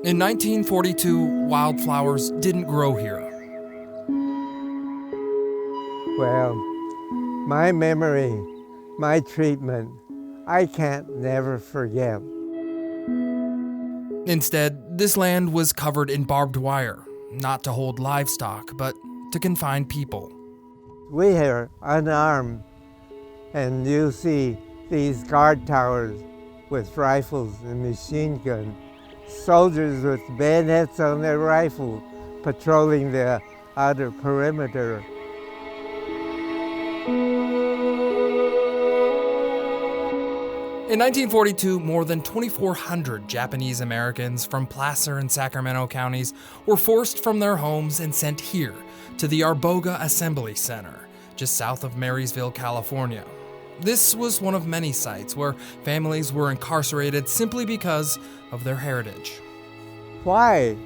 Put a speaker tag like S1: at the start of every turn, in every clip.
S1: In 1942, wildflowers didn't grow here.
S2: Well, my memory, my treatment, I can't never forget.
S1: Instead, this land was covered in barbed wire, not to hold livestock, but to confine people.
S2: We are unarmed, and you see these guard towers with rifles and machine guns, soldiers with bayonets on their rifles patrolling the outer perimeter.
S1: In 1942, more than 2,400 Japanese Americans from Placer and Sacramento counties were forced from their homes and sent here to the Arboga Assembly Center, just south of Marysville, California. This was one of many sites where families were incarcerated simply because of their heritage.
S2: Why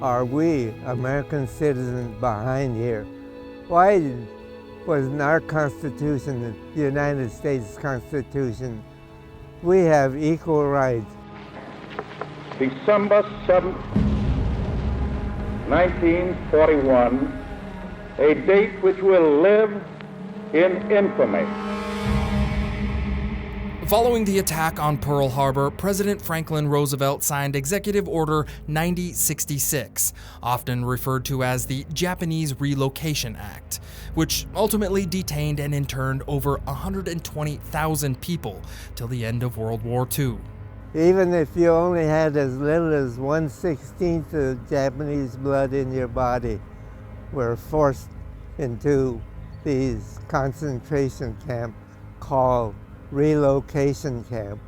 S2: are we American citizens behind here? Why wasn't our Constitution, the United States Constitution, we have equal rights?
S3: December 7th, 1941, a date which will live in infamy.
S1: Following the attack on Pearl Harbor, President Franklin Roosevelt signed Executive Order 9066, often referred to as the Japanese Relocation Act, which ultimately detained and interned over 120,000 people till the end of World War II.
S2: Even if you only had as little as 1/16 of Japanese blood in your body, were forced into these concentration camps called Relocation Camp.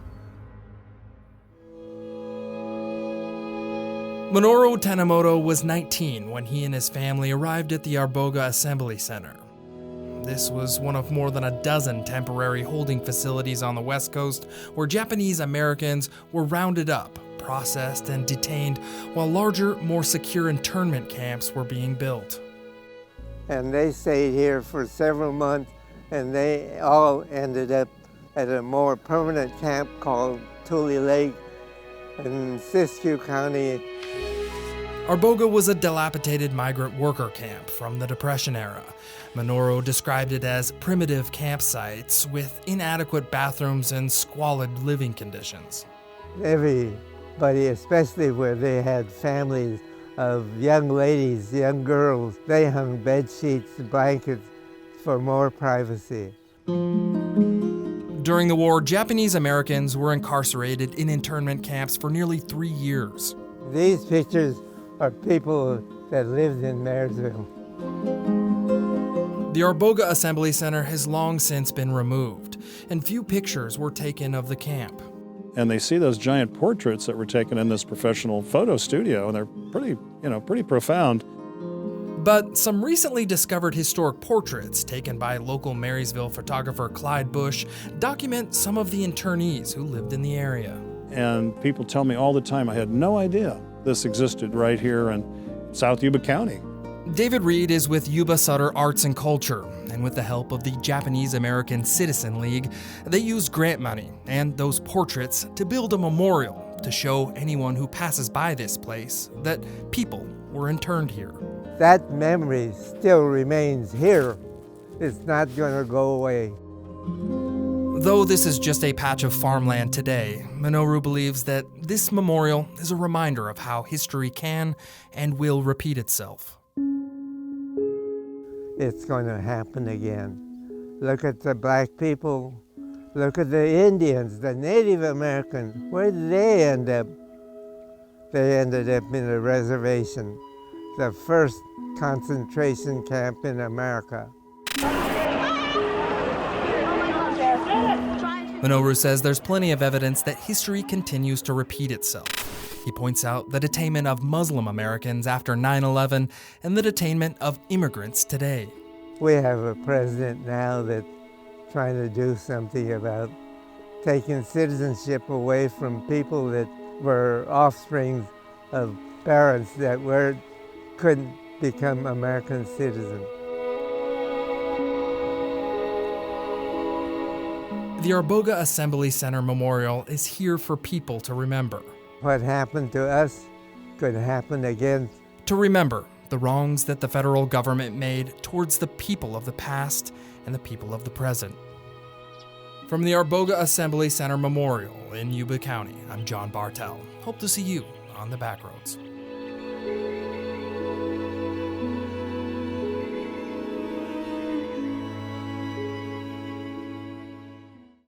S1: Manoru Tanimoto was 19 when he and his family arrived at the Arboga Assembly Center. This was one of more than a dozen temporary holding facilities on the West Coast where Japanese Americans were rounded up, processed, and detained, while larger, more secure internment camps were being built.
S2: And they stayed here for several months, and they all ended up at a more permanent camp called Tule Lake in Siskiyou County.
S1: Arboga was a dilapidated migrant worker camp from the Depression era. Manoru described it as primitive campsites with inadequate bathrooms and squalid living conditions.
S2: Everybody, especially where they had families of young ladies, young girls, they hung bed sheets, blankets for more privacy.
S1: During the war, Japanese Americans were incarcerated in internment camps for nearly 3 years.
S2: These pictures are people that lived in Marysville.
S1: The Arboga Assembly Center has long since been removed, and few pictures were taken of the camp.
S4: And they see those giant portraits that were taken in this professional photo studio, and they're pretty profound.
S1: But some recently discovered historic portraits taken by local Marysville photographer Clyde Bush document some of the internees who lived in the area.
S4: And people tell me all the time, I had no idea this existed right here in South Yuba County.
S1: David Reid is with Yuba Sutter Arts and Culture, and with the help of the Japanese American Citizen League, they used grant money and those portraits to build a memorial to show anyone who passes by this place that people were interned here.
S2: That memory still remains here. It's not going to go away.
S1: Though this is just a patch of farmland today, Manoru believes that this memorial is a reminder of how history can and will repeat itself.
S2: It's going to happen again. Look at the black people. Look at the Indians, the Native Americans. Where did they end up? They ended up in a reservation, the first concentration camp in America.
S1: Manoru says there's plenty of evidence that history continues to repeat itself. He points out the detainment of Muslim Americans after 9/11 and the detainment of immigrants today.
S2: We have a president now that's trying to do something about taking citizenship away from people that were offsprings of parents that couldn't become American citizens.
S1: The Arboga Assembly Center Memorial is here for people to remember.
S2: What happened to us going to happen again.
S1: To remember the wrongs that the federal government made towards the people of the past and the people of the present. From the Arboga Assembly Center Memorial in Yuba County, I'm John Bartel. Hope to see you on the Backroads.